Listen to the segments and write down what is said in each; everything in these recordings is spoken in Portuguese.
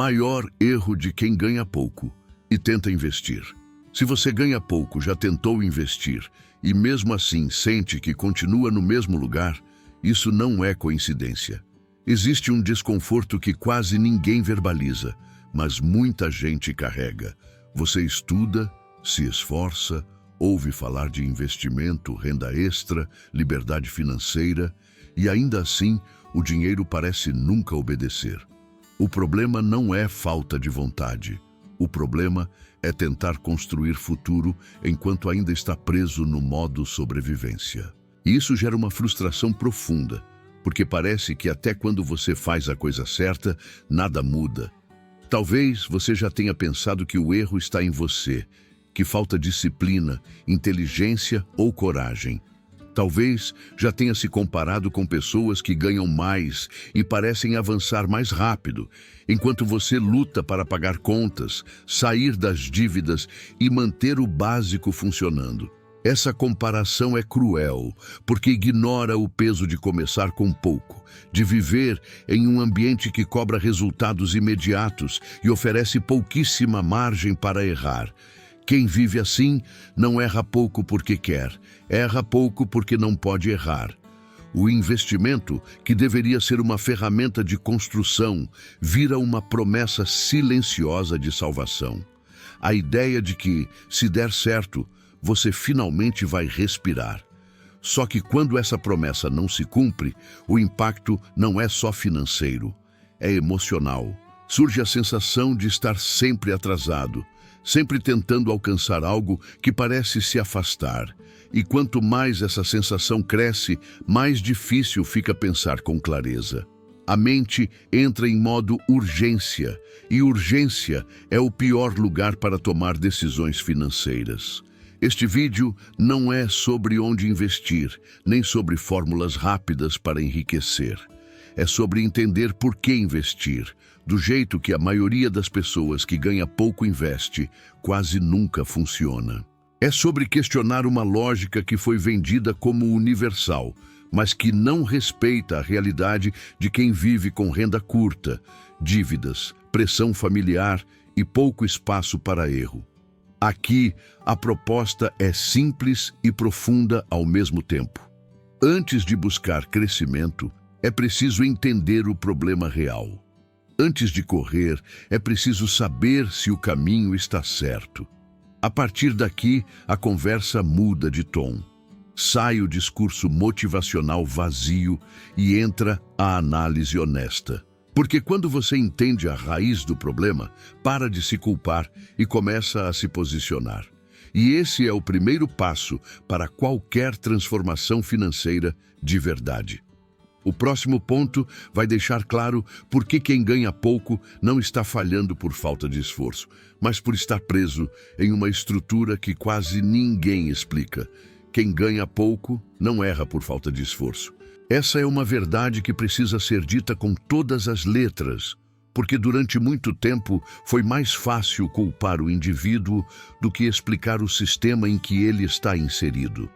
Maior erro de quem ganha pouco e tenta investir. Se você ganha pouco, já tentou investir e mesmo assim sente que continua no mesmo lugar, isso não é coincidência. Existe um desconforto que quase ninguém verbaliza, mas muita gente carrega. Você estuda, se esforça, ouve falar de investimento, renda extra, liberdade financeira, e ainda assim o dinheiro parece nunca obedecer. O problema não é falta de vontade. O problema é tentar construir futuro enquanto ainda está preso no modo sobrevivência. E isso gera uma frustração profunda, porque parece que até quando você faz a coisa certa, nada muda. Talvez você já tenha pensado que o erro está em você, que falta disciplina, inteligência ou coragem. Talvez já tenha se comparado com pessoas que ganham mais e parecem avançar mais rápido, enquanto você luta para pagar contas, sair das dívidas e manter o básico funcionando. Essa comparação é cruel, porque ignora o peso de começar com pouco, de viver em um ambiente que cobra resultados imediatos e oferece pouquíssima margem para errar. Quem vive assim não erra pouco porque quer, erra pouco porque não pode errar. O investimento, que deveria ser uma ferramenta de construção, vira uma promessa silenciosa de salvação. A ideia de que, se der certo, você finalmente vai respirar. Só que quando essa promessa não se cumpre, o impacto não é só financeiro, é emocional. Surge a sensação de estar sempre atrasado, sempre tentando alcançar algo que parece se afastar. E quanto mais essa sensação cresce, mais difícil fica pensar com clareza. A mente entra em modo urgência, e urgência é o pior lugar para tomar decisões financeiras. Este vídeo não é sobre onde investir, nem sobre fórmulas rápidas para enriquecer. É sobre entender por que investir, do jeito que a maioria das pessoas que ganha pouco investe, quase nunca funciona. É sobre questionar uma lógica que foi vendida como universal, mas que não respeita a realidade de quem vive com renda curta, dívidas, pressão familiar e pouco espaço para erro. Aqui, a proposta é simples e profunda ao mesmo tempo. Antes de buscar crescimento, é preciso entender o problema real. Antes de correr, é preciso saber se o caminho está certo. A partir daqui, a conversa muda de tom. Sai o discurso motivacional vazio e entra a análise honesta. Porque quando você entende a raiz do problema, para de se culpar e começa a se posicionar. E esse é o primeiro passo para qualquer transformação financeira de verdade. O próximo ponto vai deixar claro por que quem ganha pouco não está falhando por falta de esforço, mas por estar preso em uma estrutura que quase ninguém explica. Quem ganha pouco não erra por falta de esforço. Essa é uma verdade que precisa ser dita com todas as letras, porque durante muito tempo foi mais fácil culpar o indivíduo do que explicar o sistema em que ele está inserido.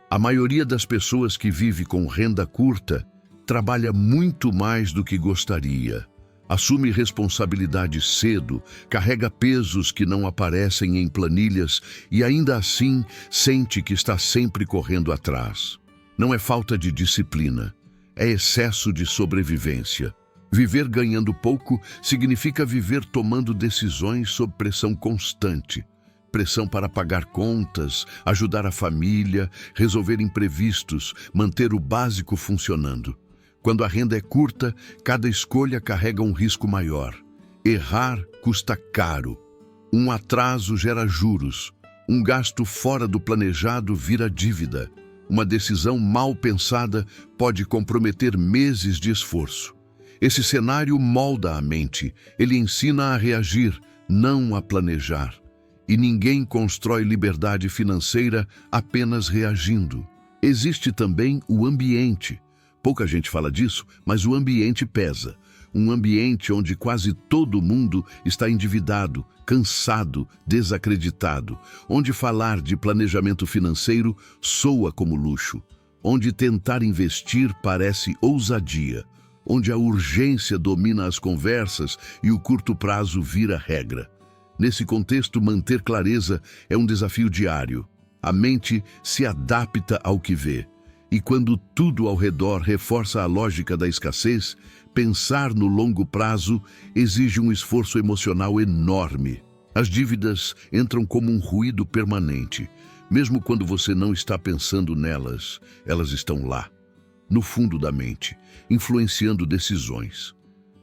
A maioria das pessoas que vive com renda curta trabalha muito mais do que gostaria, assume responsabilidade cedo, carrega pesos que não aparecem em planilhas e ainda assim sente que está sempre correndo atrás. Não é falta de disciplina, é excesso de sobrevivência. Viver ganhando pouco significa viver tomando decisões sob pressão constante. Pressão para pagar contas, ajudar a família, resolver imprevistos, manter o básico funcionando. Quando a renda é curta, cada escolha carrega um risco maior. Errar custa caro. Um atraso gera juros. Um gasto fora do planejado vira dívida. Uma decisão mal pensada pode comprometer meses de esforço. Esse cenário molda a mente. Ele ensina a reagir, não a planejar. E ninguém constrói liberdade financeira apenas reagindo. Existe também o ambiente. Pouca gente fala disso, mas o ambiente pesa. Um ambiente onde quase todo mundo está endividado, cansado, desacreditado. Onde falar de planejamento financeiro soa como luxo. Onde tentar investir parece ousadia. onde a urgência domina as conversas e o curto prazo vira regra. Nesse contexto, manter clareza é um desafio diário. A mente se adapta ao que vê. E quando tudo ao redor reforça a lógica da escassez, pensar no longo prazo exige um esforço emocional enorme. As dívidas entram como um ruído permanente. Mesmo quando você não está pensando nelas, elas estão lá, no fundo da mente, influenciando decisões.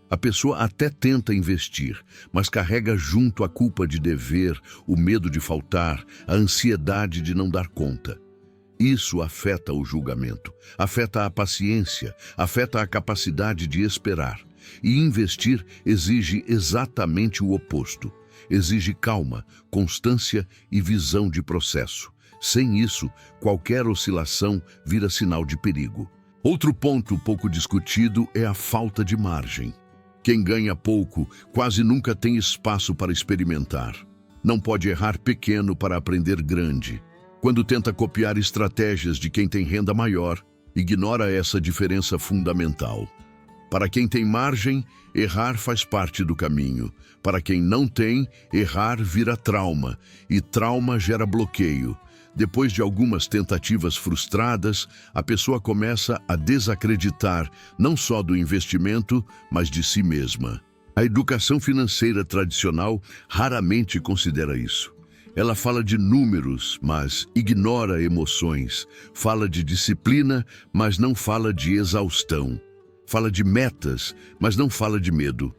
A pessoa até tenta investir, mas carrega junto a culpa de dever, o medo de faltar, a ansiedade de não dar conta. Isso afeta o julgamento, afeta a paciência, afeta a capacidade de esperar. E investir exige exatamente o oposto. Exige calma, constância e visão de processo. Sem isso, qualquer oscilação vira sinal de perigo. Outro ponto pouco discutido é a falta de margem. Quem ganha pouco quase nunca tem espaço para experimentar. Não pode errar pequeno para aprender grande. Quando tenta copiar estratégias de quem tem renda maior, ignora essa diferença fundamental. Para quem tem margem, errar faz parte do caminho. Para quem não tem, errar vira trauma, e trauma gera bloqueio. Depois de algumas tentativas frustradas, a pessoa começa a desacreditar não só do investimento, mas de si mesma. A educação financeira tradicional raramente considera isso. Ela fala de números, mas ignora emoções. Fala de disciplina, mas não fala de exaustão. Fala de metas, mas não fala de medo.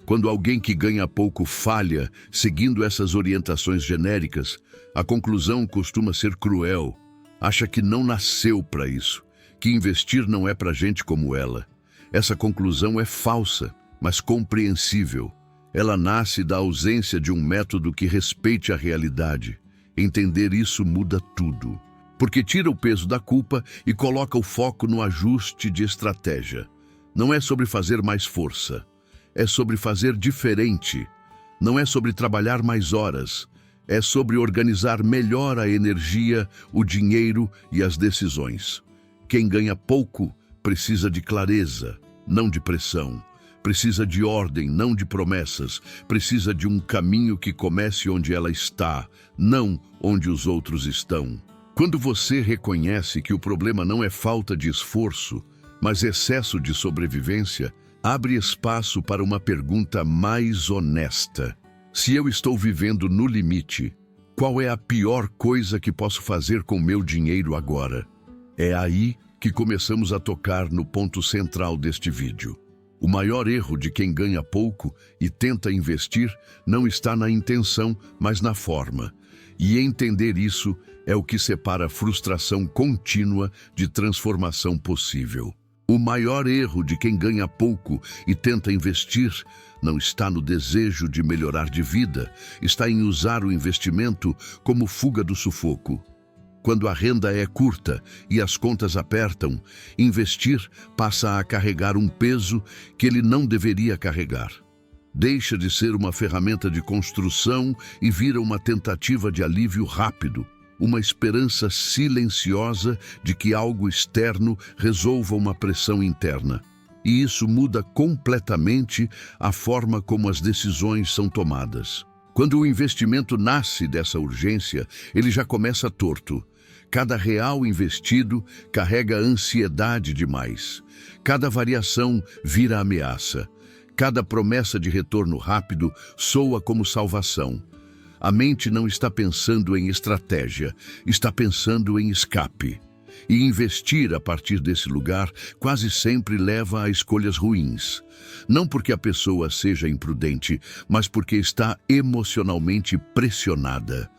Quando alguém que ganha pouco falha, seguindo essas orientações genéricas, a conclusão costuma ser cruel. Acha que não nasceu para isso, que investir não é para gente como ela. Essa conclusão é falsa, mas compreensível. Ela nasce da ausência de um método que respeite a realidade. Entender isso muda tudo, porque tira o peso da culpa e coloca o foco no ajuste de estratégia. Não é sobre fazer mais força. É sobre fazer diferente. Não é sobre trabalhar mais horas. É sobre organizar melhor a energia, o dinheiro e as decisões. Quem ganha pouco precisa de clareza, não de pressão. Precisa de ordem, não de promessas. Precisa de um caminho que comece onde ela está, não onde os outros estão. Quando você reconhece que o problema não é falta de esforço, mas excesso de sobrevivência, abre espaço para uma pergunta mais honesta. Se eu estou vivendo no limite, qual é a pior coisa que posso fazer com meu dinheiro agora? É aí que começamos a tocar no ponto central deste vídeo. O maior erro de quem ganha pouco e tenta investir não está na intenção, mas na forma. E entender isso é o que separa a frustração contínua de transformação possível. O maior erro de quem ganha pouco e tenta investir não está no desejo de melhorar de vida, está em usar o investimento como fuga do sufoco. Quando a renda é curta e as contas apertam, investir passa a carregar um peso que ele não deveria carregar. Deixa de ser uma ferramenta de construção e vira uma tentativa de alívio rápido. Uma esperança silenciosa de que algo externo resolva uma pressão interna. E isso muda completamente a forma como as decisões são tomadas. Quando o investimento nasce dessa urgência, ele já começa torto. Cada real investido carrega ansiedade demais. Cada variação vira ameaça. Cada promessa de retorno rápido soa como salvação. A mente não está pensando em estratégia, está pensando em escape. E investir a partir desse lugar quase sempre leva a escolhas ruins. Não porque a pessoa seja imprudente, mas porque está emocionalmente pressionada.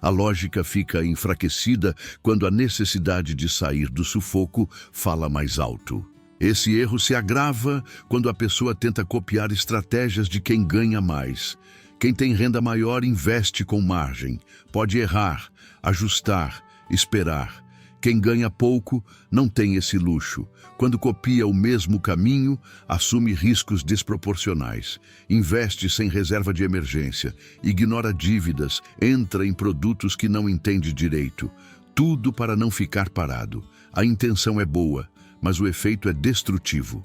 A lógica fica enfraquecida quando a necessidade de sair do sufoco fala mais alto. Esse erro se agrava quando a pessoa tenta copiar estratégias de quem ganha mais. Quem tem renda maior investe com margem. Pode errar, ajustar, esperar. Quem ganha pouco não tem esse luxo. Quando copia o mesmo caminho, assume riscos desproporcionais. Investe sem reserva de emergência. Ignora dívidas, entra em produtos que não entende direito. Tudo para não ficar parado. A intenção é boa, mas o efeito é destrutivo.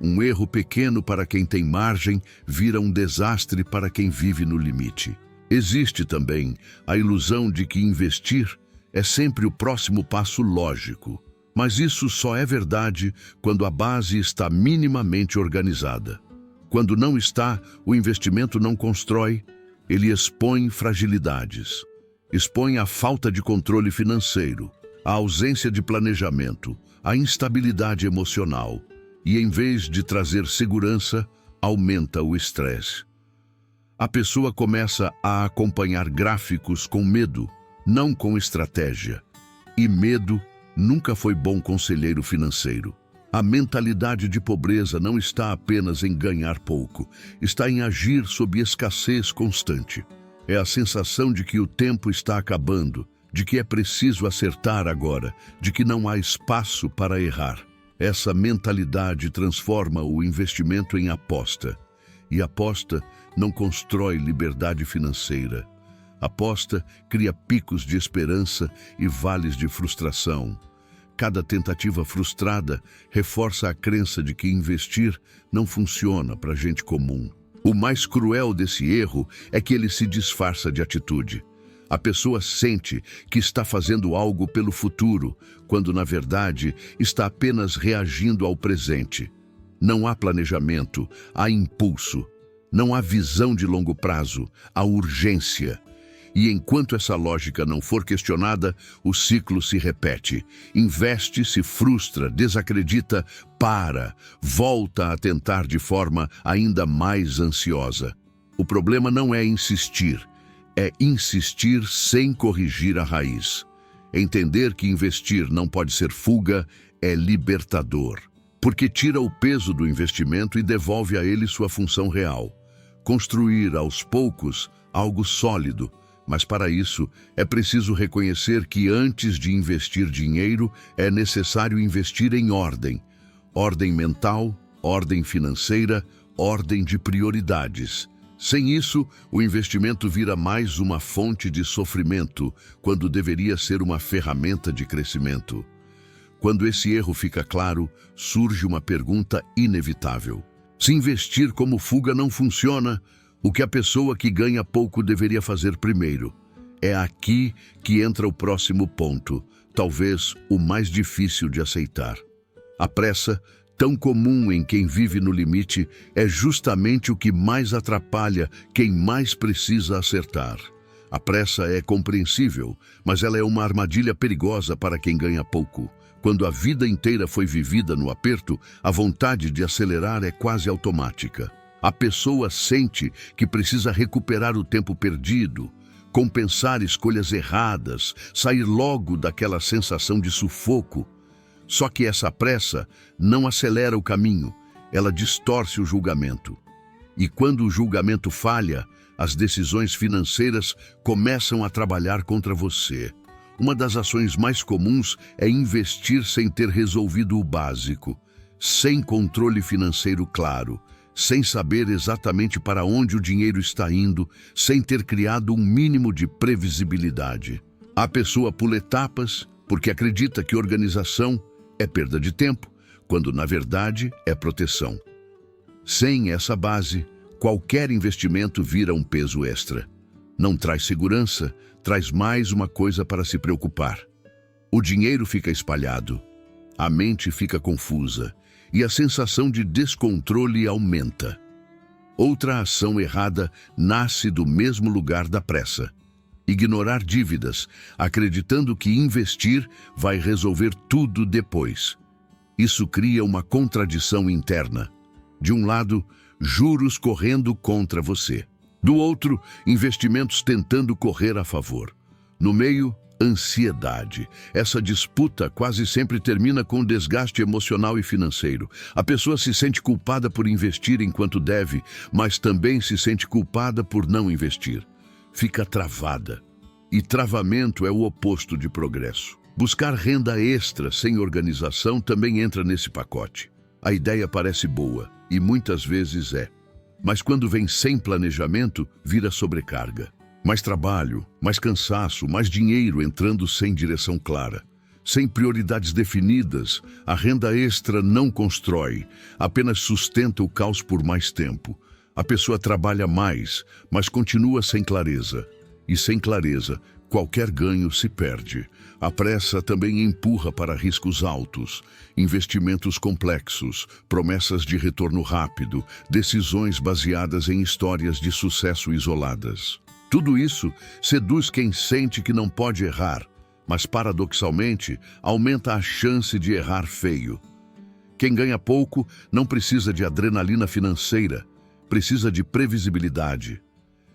Um erro pequeno para quem tem margem vira um desastre para quem vive no limite. Existe também a ilusão de que investir é sempre o próximo passo lógico, mas isso só é verdade quando a base está minimamente organizada. Quando não está, o investimento não constrói, ele expõe fragilidades. Expõe a falta de controle financeiro, a ausência de planejamento, a instabilidade emocional e, em vez de trazer segurança, aumenta o estresse. A pessoa começa a acompanhar gráficos com medo, não com estratégia. E medo nunca foi bom conselheiro financeiro. A mentalidade de pobreza não está apenas em ganhar pouco, está em agir sob escassez constante. É a sensação de que o tempo está acabando, de que é preciso acertar agora, de que não há espaço para errar. Essa mentalidade transforma o investimento em aposta. E aposta não constrói liberdade financeira. Aposta cria picos de esperança e vales de frustração. Cada tentativa frustrada reforça a crença de que investir não funciona para gente comum. O mais cruel desse erro é que ele se disfarça de atitude. A pessoa sente que está fazendo algo pelo futuro, quando na verdade está apenas reagindo ao presente. Não há planejamento, há impulso. Não há visão de longo prazo, há urgência. E enquanto essa lógica não for questionada, o ciclo se repete. Investe, se frustra, desacredita, volta a tentar de forma ainda mais ansiosa. O problema não é insistir sem corrigir a raiz. Entender que investir não pode ser fuga é libertador, porque tira o peso do investimento e devolve a ele sua função real. Construir aos poucos algo sólido. Mas para isso, é preciso reconhecer que antes de investir dinheiro, é necessário investir em ordem. Ordem mental, ordem financeira, ordem de prioridades. Sem isso, o investimento vira mais uma fonte de sofrimento, quando deveria ser uma ferramenta de crescimento. Quando esse erro fica claro, surge uma pergunta inevitável. Se investir como fuga não funciona, o que a pessoa que ganha pouco deveria fazer primeiro? É aqui que entra o próximo ponto, talvez o mais difícil de aceitar. A pressa, tão comum em quem vive no limite, é justamente o que mais atrapalha quem mais precisa acertar. A pressa é compreensível, mas ela é uma armadilha perigosa para quem ganha pouco. Quando a vida inteira foi vivida no aperto, a vontade de acelerar é quase automática. A pessoa sente que precisa recuperar o tempo perdido, compensar escolhas erradas, sair logo daquela sensação de sufoco. Só que essa pressa não acelera o caminho, ela distorce o julgamento. E quando o julgamento falha, as decisões financeiras começam a trabalhar contra você. Uma das ações mais comuns é investir sem ter resolvido o básico, sem controle financeiro claro, sem saber exatamente para onde o dinheiro está indo, sem ter criado um mínimo de previsibilidade. A pessoa pula etapas porque acredita que organização é perda de tempo, quando na verdade é proteção. Sem essa base, qualquer investimento vira um peso extra. Não traz segurança, traz mais uma coisa para se preocupar. O dinheiro fica espalhado, a mente fica confusa, e a sensação de descontrole aumenta. Outra ação errada nasce do mesmo lugar da pressa. Ignorar dívidas, acreditando que investir vai resolver tudo depois. Isso cria uma contradição interna. De um lado, juros correndo contra você. Do outro, investimentos tentando correr a favor. No meio, ansiedade. Essa disputa quase sempre termina com desgaste emocional e financeiro. A pessoa se sente culpada por investir enquanto deve, mas também se sente culpada por não investir. Fica travada. E travamento é o oposto de progresso. Buscar renda extra sem organização também entra nesse pacote. A ideia parece boa, e muitas vezes é. Mas quando vem sem planejamento, vira sobrecarga. Mais trabalho, mais cansaço, mais dinheiro entrando sem direção clara. Sem prioridades definidas, a renda extra não constrói, apenas sustenta o caos por mais tempo. A pessoa trabalha mais, mas continua sem clareza. E sem clareza, qualquer ganho se perde. A pressa também empurra para riscos altos, investimentos complexos, promessas de retorno rápido, decisões baseadas em histórias de sucesso isoladas. Tudo isso seduz quem sente que não pode errar, mas paradoxalmente aumenta a chance de errar feio. Quem ganha pouco não precisa de adrenalina financeira, precisa de previsibilidade.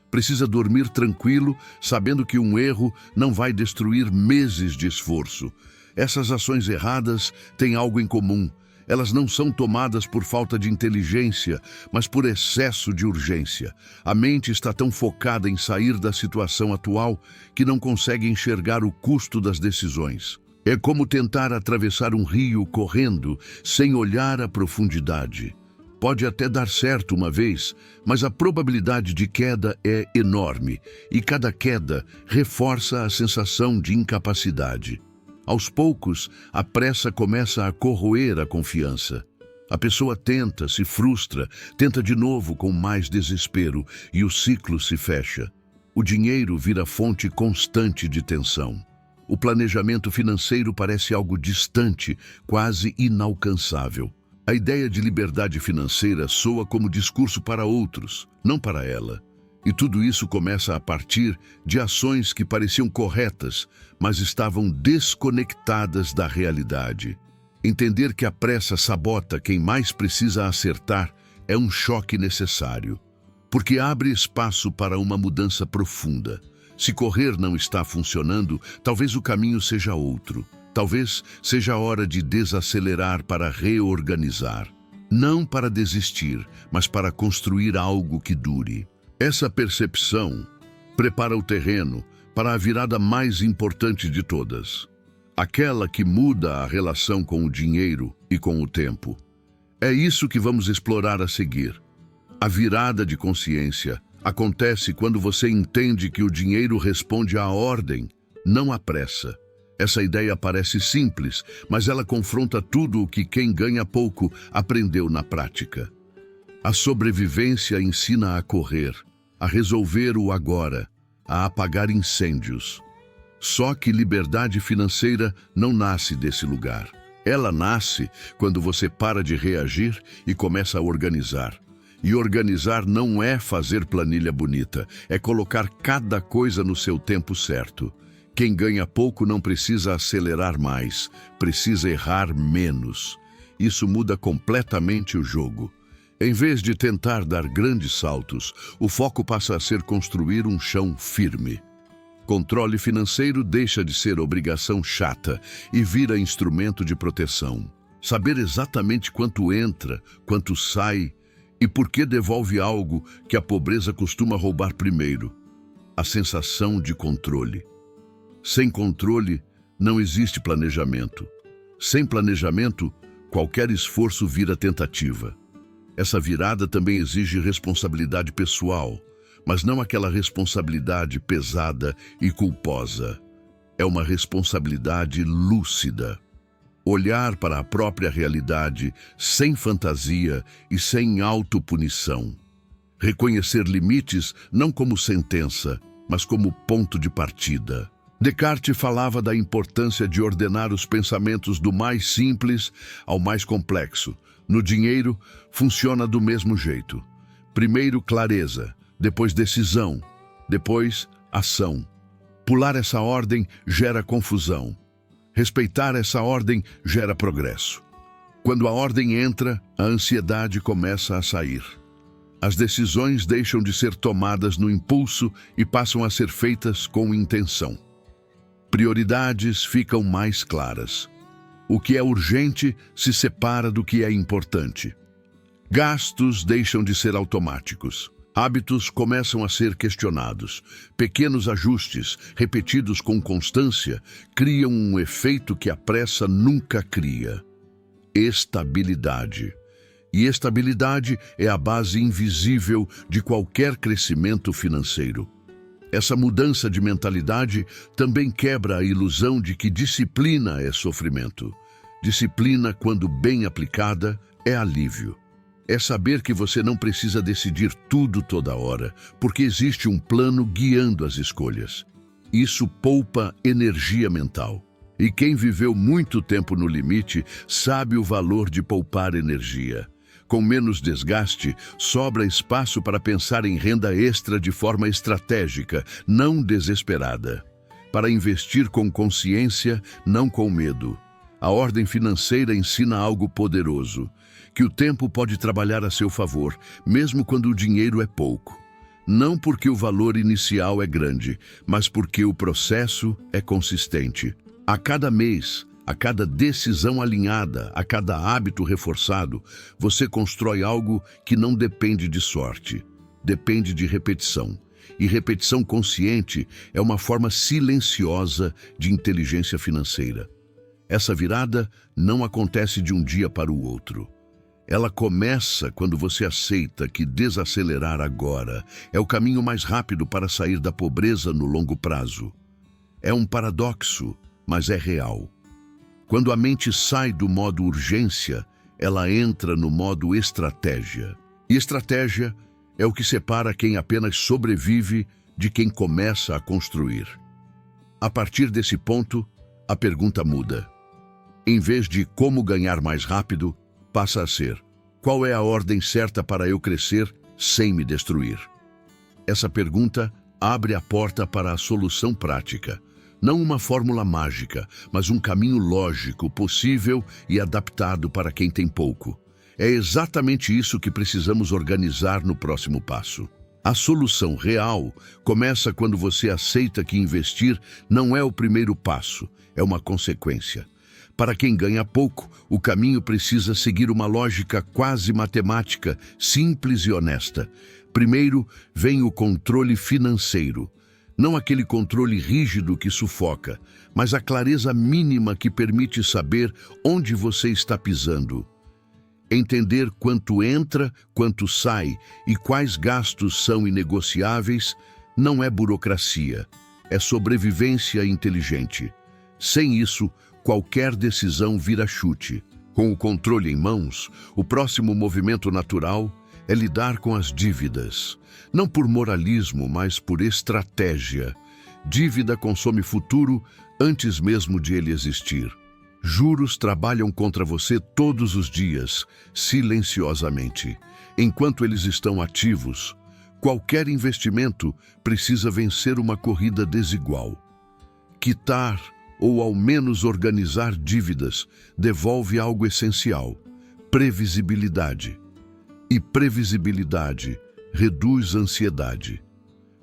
Precisa dormir tranquilo, sabendo que um erro não vai destruir meses de esforço. Essas ações erradas têm algo em comum. Elas não são tomadas por falta de inteligência, mas por excesso de urgência. A mente está tão focada em sair da situação atual que não consegue enxergar o custo das decisões. É como tentar atravessar um rio correndo, sem olhar a profundidade. Pode até dar certo uma vez, mas a probabilidade de queda é enorme, e cada queda reforça a sensação de incapacidade. Aos poucos, a pressa começa a corroer a confiança. A pessoa tenta, se frustra, tenta de novo com mais desespero, e o ciclo se fecha. O dinheiro vira fonte constante de tensão. O planejamento financeiro parece algo distante, quase inalcançável. A ideia de liberdade financeira soa como discurso para outros, não para ela. E tudo isso começa a partir de ações que pareciam corretas, mas estavam desconectadas da realidade. Entender que a pressa sabota quem mais precisa acertar é um choque necessário, porque abre espaço para uma mudança profunda. Se correr não está funcionando, talvez o caminho seja outro. Talvez seja a hora de desacelerar para reorganizar. Não para desistir, mas para construir algo que dure. Essa percepção prepara o terreno para a virada mais importante de todas. Aquela que muda a relação com o dinheiro e com o tempo. É isso que vamos explorar a seguir. A virada de consciência acontece quando você entende que o dinheiro responde à ordem, não à pressa. Essa ideia parece simples, mas ela confronta tudo o que quem ganha pouco aprendeu na prática. A sobrevivência ensina a correr, a resolver o agora, a apagar incêndios. Só que liberdade financeira não nasce desse lugar. Ela nasce quando você para de reagir e começa a organizar. E organizar não é fazer planilha bonita, é colocar cada coisa no seu tempo certo. Quem ganha pouco não precisa acelerar mais, precisa errar menos. Isso muda completamente o jogo. Em vez de tentar dar grandes saltos, o foco passa a ser construir um chão firme. Controle financeiro deixa de ser obrigação chata e vira instrumento de proteção. Saber exatamente quanto entra, quanto sai e por que devolve algo que a pobreza costuma roubar primeiro. A sensação de controle. Sem controle, não existe planejamento. Sem planejamento, qualquer esforço vira tentativa. Essa virada também exige responsabilidade pessoal, mas não aquela responsabilidade pesada e culposa. É uma responsabilidade lúcida. Olhar para a própria realidade sem fantasia e sem autopunição. Reconhecer limites não como sentença, mas como ponto de partida. Descartes falava da importância de ordenar os pensamentos do mais simples ao mais complexo. No dinheiro, funciona do mesmo jeito. Primeiro clareza, depois decisão, depois ação. Pular essa ordem gera confusão. Respeitar essa ordem gera progresso. Quando a ordem entra, a ansiedade começa a sair. As decisões deixam de ser tomadas no impulso e passam a ser feitas com intenção. Prioridades ficam mais claras. O que é urgente se separa do que é importante. Gastos deixam de ser automáticos. Hábitos começam a ser questionados. Pequenos ajustes, repetidos com constância, criam um efeito que a pressa nunca cria. Estabilidade. E estabilidade é a base invisível de qualquer crescimento financeiro. Essa mudança de mentalidade também quebra a ilusão de que disciplina é sofrimento. Disciplina, quando bem aplicada, é alívio. É saber que você não precisa decidir tudo toda hora, porque existe um plano guiando as escolhas. Isso poupa energia mental. E quem viveu muito tempo no limite sabe o valor de poupar energia. Com menos desgaste, sobra espaço para pensar em renda extra de forma estratégica, não desesperada. Para investir com consciência, não com medo. A ordem financeira ensina algo poderoso, que o tempo pode trabalhar a seu favor, mesmo quando o dinheiro é pouco. Não porque o valor inicial é grande, mas porque o processo é consistente. A cada mês, a cada decisão alinhada, a cada hábito reforçado, você constrói algo que não depende de sorte, depende de repetição. E repetição consciente é uma forma silenciosa de inteligência financeira. Essa virada não acontece de um dia para o outro. Ela começa quando você aceita que desacelerar agora é o caminho mais rápido para sair da pobreza no longo prazo. É um paradoxo, mas é real. Quando a mente sai do modo urgência, ela entra no modo estratégia. E estratégia é o que separa quem apenas sobrevive de quem começa a construir. A partir desse ponto, a pergunta muda. Em vez de como ganhar mais rápido, passa a ser: qual é a ordem certa para eu crescer sem me destruir? Essa pergunta abre a porta para a solução prática. Não uma fórmula mágica, mas um caminho lógico, possível e adaptado para quem tem pouco. É exatamente isso que precisamos organizar no próximo passo. A solução real começa quando você aceita que investir não é o primeiro passo, é uma consequência. Para quem ganha pouco, o caminho precisa seguir uma lógica quase matemática, simples e honesta. Primeiro vem o controle financeiro. Não aquele controle rígido que sufoca, mas a clareza mínima que permite saber onde você está pisando. Entender quanto entra, quanto sai e quais gastos são inegociáveis não é burocracia, é sobrevivência inteligente. Sem isso, qualquer decisão vira chute. Com o controle em mãos, o próximo movimento natural é lidar com as dívidas. Não por moralismo, mas por estratégia. Dívida consome futuro antes mesmo de ele existir. Juros trabalham contra você todos os dias, silenciosamente. Enquanto eles estão ativos, qualquer investimento precisa vencer uma corrida desigual. Quitar ou ao menos organizar dívidas devolve algo essencial: previsibilidade. E previsibilidade reduz ansiedade.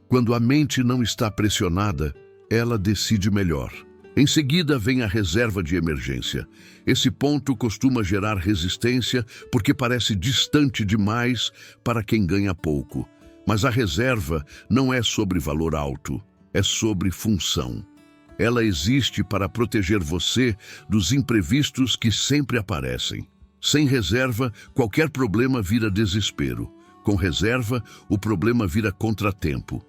Quando a mente não está pressionada, ela decide melhor. Em seguida vem a reserva de emergência. Esse ponto costuma gerar resistência porque parece distante demais para quem ganha pouco. Mas a reserva não é sobre valor alto, é sobre função. Ela existe para proteger você dos imprevistos que sempre aparecem. Sem reserva, qualquer problema vira desespero. Com reserva, o problema vira contratempo.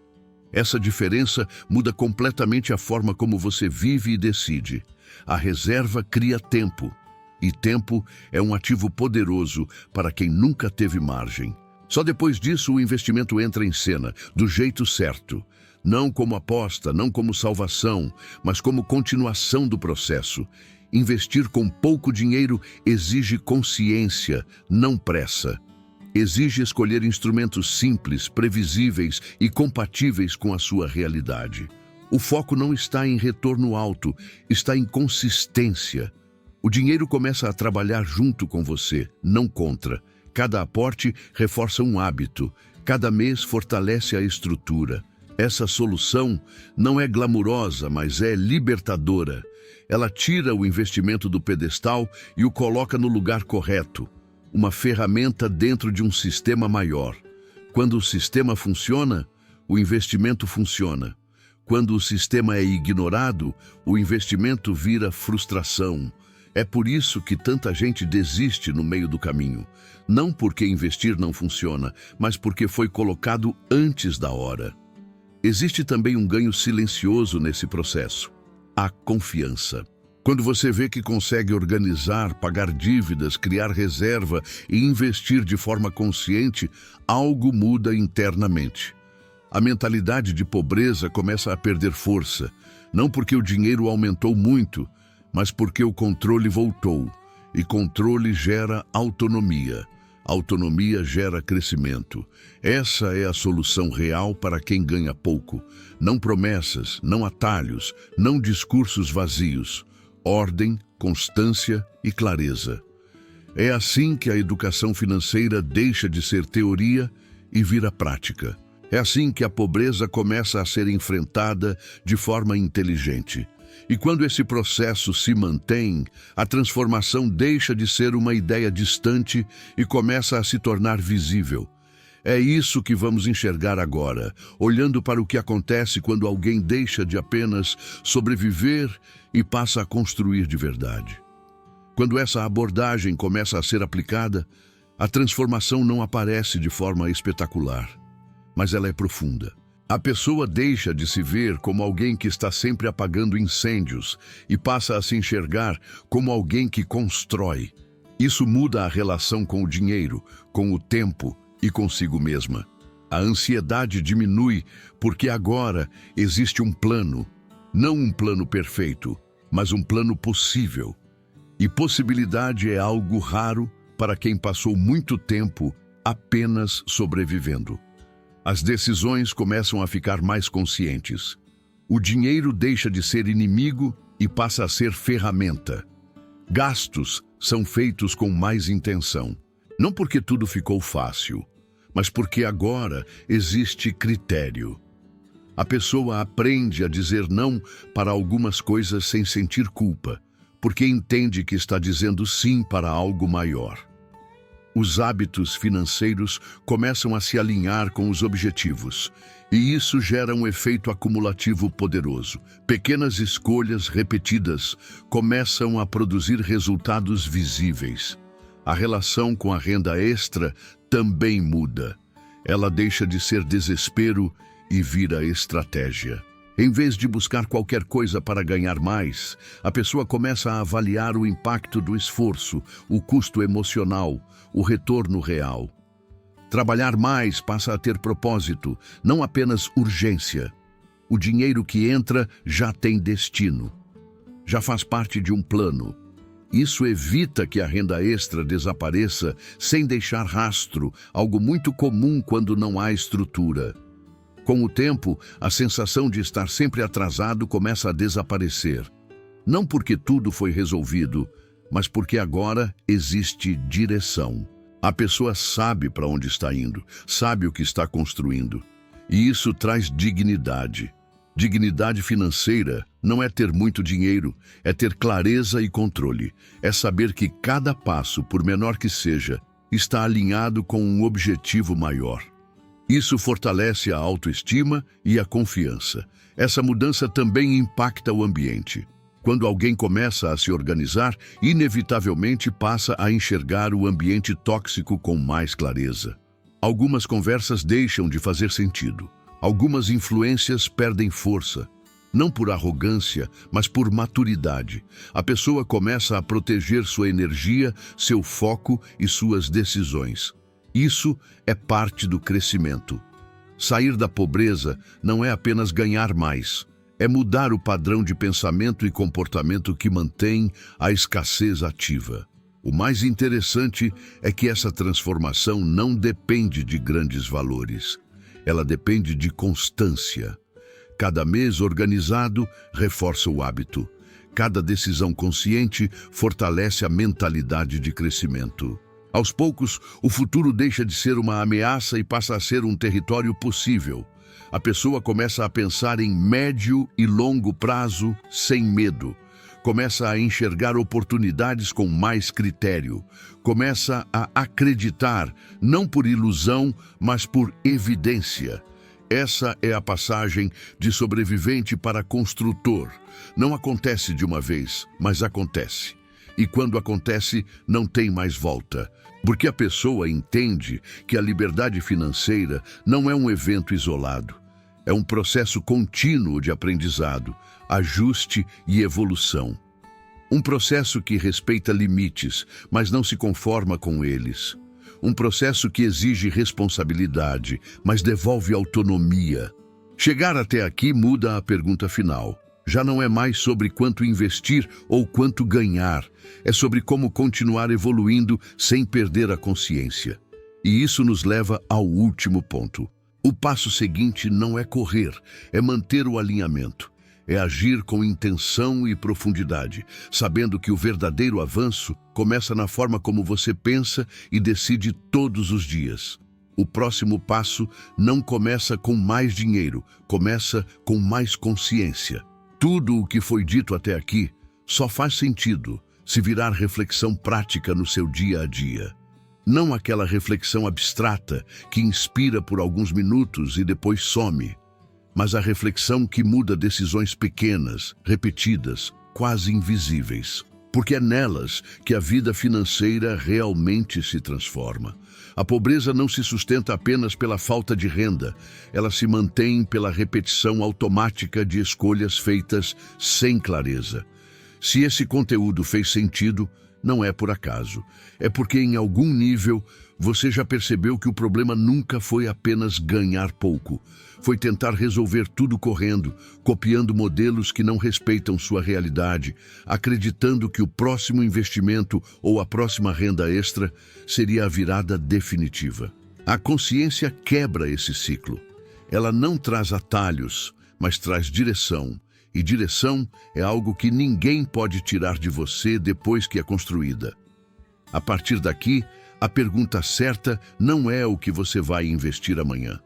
Essa diferença muda completamente a forma como você vive e decide. A reserva cria tempo, e tempo é um ativo poderoso para quem nunca teve margem. Só depois disso o investimento entra em cena, do jeito certo. Não como aposta, não como salvação, mas como continuação do processo. Investir com pouco dinheiro exige consciência, não pressa. Exige escolher instrumentos simples, previsíveis e compatíveis com a sua realidade. O foco não está em retorno alto, está em consistência. O dinheiro começa a trabalhar junto com você, não contra. Cada aporte reforça um hábito, cada mês fortalece a estrutura. Essa solução não é glamurosa, mas é libertadora. Ela tira o investimento do pedestal e o coloca no lugar correto. Uma ferramenta dentro de um sistema maior. Quando o sistema funciona, o investimento funciona. Quando o sistema é ignorado, o investimento vira frustração. É por isso que tanta gente desiste no meio do caminho. Não porque investir não funciona, mas porque foi colocado antes da hora. Existe também um ganho silencioso nesse processo: a confiança. Quando você vê que consegue organizar, pagar dívidas, criar reserva e investir de forma consciente, algo muda internamente. A mentalidade de pobreza começa a perder força, não porque o dinheiro aumentou muito, mas porque o controle voltou. E controle gera autonomia. Autonomia gera crescimento. Essa é a solução real para quem ganha pouco. Não promessas, não atalhos, não discursos vazios. Ordem, constância e clareza. É assim que a educação financeira deixa de ser teoria e vira prática. É assim que a pobreza começa a ser enfrentada de forma inteligente. E quando esse processo se mantém, a transformação deixa de ser uma ideia distante e começa a se tornar visível. É isso que vamos enxergar agora, olhando para o que acontece quando alguém deixa de apenas sobreviver e passa a construir de verdade. Quando essa abordagem começa a ser aplicada, a transformação não aparece de forma espetacular, mas ela é profunda. A pessoa deixa de se ver como alguém que está sempre apagando incêndios e passa a se enxergar como alguém que constrói. Isso muda a relação com o dinheiro, com o tempo e consigo mesma. A ansiedade diminui porque agora existe um plano, não um plano perfeito, mas um plano possível. E possibilidade é algo raro para quem passou muito tempo apenas sobrevivendo. As decisões começam a ficar mais conscientes. O dinheiro deixa de ser inimigo e passa a ser ferramenta. Gastos são feitos com mais intenção. Não porque tudo ficou fácil, mas porque agora existe critério. A pessoa aprende a dizer não para algumas coisas sem sentir culpa, porque entende que está dizendo sim para algo maior. Os hábitos financeiros começam a se alinhar com os objetivos, e isso gera um efeito acumulativo poderoso. Pequenas escolhas repetidas começam a produzir resultados visíveis. A relação com a renda extra também muda. Ela deixa de ser desespero e vira estratégia. Em vez de buscar qualquer coisa para ganhar mais, a pessoa começa a avaliar o impacto do esforço, o custo emocional, o retorno real. Trabalhar mais passa a ter propósito, não apenas urgência. O dinheiro que entra já tem destino, já faz parte de um plano. Isso evita que a renda extra desapareça sem deixar rastro, algo muito comum quando não há estrutura. Com o tempo, a sensação de estar sempre atrasado começa a desaparecer. Não porque tudo foi resolvido, mas porque agora existe direção. A pessoa sabe para onde está indo, sabe o que está construindo. E isso traz dignidade. Dignidade financeira não é ter muito dinheiro, é ter clareza e controle. É saber que cada passo, por menor que seja, está alinhado com um objetivo maior. Isso fortalece a autoestima e a confiança. Essa mudança também impacta o ambiente. Quando alguém começa a se organizar, inevitavelmente passa a enxergar o ambiente tóxico com mais clareza. Algumas conversas deixam de fazer sentido. Algumas influências perdem força. Não por arrogância, mas por maturidade. A pessoa começa a proteger sua energia, seu foco e suas decisões. Isso é parte do crescimento. Sair da pobreza não é apenas ganhar mais. É mudar o padrão de pensamento e comportamento que mantém a escassez ativa. O mais interessante é que essa transformação não depende de grandes valores. Ela depende de constância. Cada mês organizado reforça o hábito. Cada decisão consciente fortalece a mentalidade de crescimento. Aos poucos, o futuro deixa de ser uma ameaça e passa a ser um território possível. A pessoa começa a pensar em médio e longo prazo sem medo. Começa a enxergar oportunidades com mais critério. Começa a acreditar, não por ilusão, mas por evidência. Essa é a passagem de sobrevivente para construtor. Não acontece de uma vez, mas acontece. E quando acontece, não tem mais volta. Porque a pessoa entende que a liberdade financeira não é um evento isolado. É um processo contínuo de aprendizado, ajuste e evolução. Um processo que respeita limites, mas não se conforma com eles. Um processo que exige responsabilidade, mas devolve autonomia. Chegar até aqui muda a pergunta final. Já não é mais sobre quanto investir ou quanto ganhar. É sobre como continuar evoluindo sem perder a consciência. E isso nos leva ao último ponto. O passo seguinte não é correr, é manter o alinhamento. É agir com intenção e profundidade, sabendo que o verdadeiro avanço começa na forma como você pensa e decide todos os dias. O próximo passo não começa com mais dinheiro, começa com mais consciência. Tudo o que foi dito até aqui só faz sentido se virar reflexão prática no seu dia a dia. Não aquela reflexão abstrata que inspira por alguns minutos e depois some, mas a reflexão que muda decisões pequenas, repetidas, quase invisíveis. Porque é nelas que a vida financeira realmente se transforma. A pobreza não se sustenta apenas pela falta de renda, ela se mantém pela repetição automática de escolhas feitas sem clareza. Se esse conteúdo fez sentido, não é por acaso. É porque em algum nível você já percebeu que o problema nunca foi apenas ganhar pouco. Foi tentar resolver tudo correndo, copiando modelos que não respeitam sua realidade, acreditando que o próximo investimento ou a próxima renda extra seria a virada definitiva. A consciência quebra esse ciclo. Ela não traz atalhos, mas traz direção. E direção é algo que ninguém pode tirar de você depois que é construída. A partir daqui, a pergunta certa não é o que você vai investir amanhã.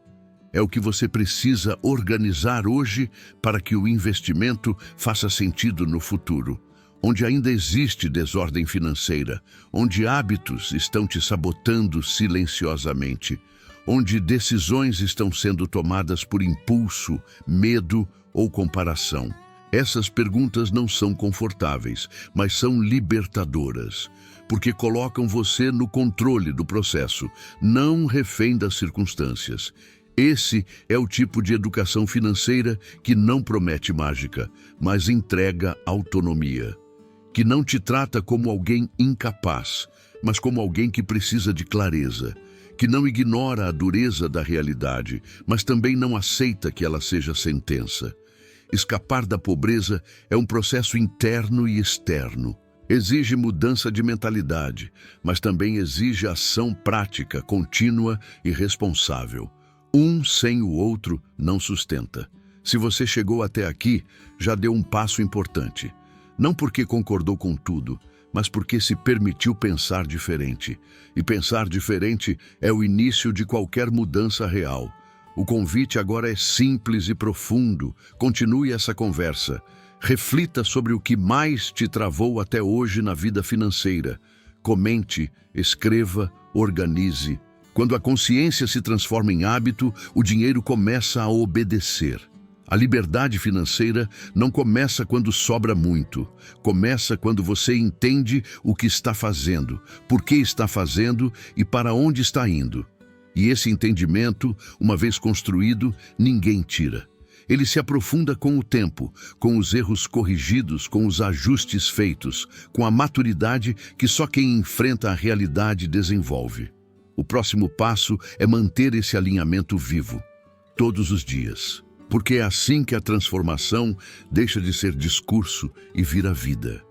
É o que você precisa organizar hoje para que o investimento faça sentido no futuro, onde ainda existe desordem financeira, onde hábitos estão te sabotando silenciosamente, onde decisões estão sendo tomadas por impulso, medo ou comparação. Essas perguntas não são confortáveis, mas são libertadoras, porque colocam você no controle do processo, não refém das circunstâncias. Esse é o tipo de educação financeira que não promete mágica, mas entrega autonomia, que não te trata como alguém incapaz, mas como alguém que precisa de clareza, que não ignora a dureza da realidade, mas também não aceita que ela seja sentença. Escapar da pobreza é um processo interno e externo. Exige mudança de mentalidade, mas também exige ação prática, contínua e responsável. Um sem o outro não sustenta. Se você chegou até aqui, já deu um passo importante. Não porque concordou com tudo, mas porque se permitiu pensar diferente. E pensar diferente é o início de qualquer mudança real. O convite agora é simples e profundo. Continue essa conversa. Reflita sobre o que mais te travou até hoje na vida financeira. Comente, escreva, organize. Quando a consciência se transforma em hábito, o dinheiro começa a obedecer. A liberdade financeira não começa quando sobra muito. Começa quando você entende o que está fazendo, por que está fazendo e para onde está indo. E esse entendimento, uma vez construído, ninguém tira. Ele se aprofunda com o tempo, com os erros corrigidos, com os ajustes feitos, com a maturidade que só quem enfrenta a realidade desenvolve. O próximo passo é manter esse alinhamento vivo, todos os dias. Porque é assim que a transformação deixa de ser discurso e vira vida.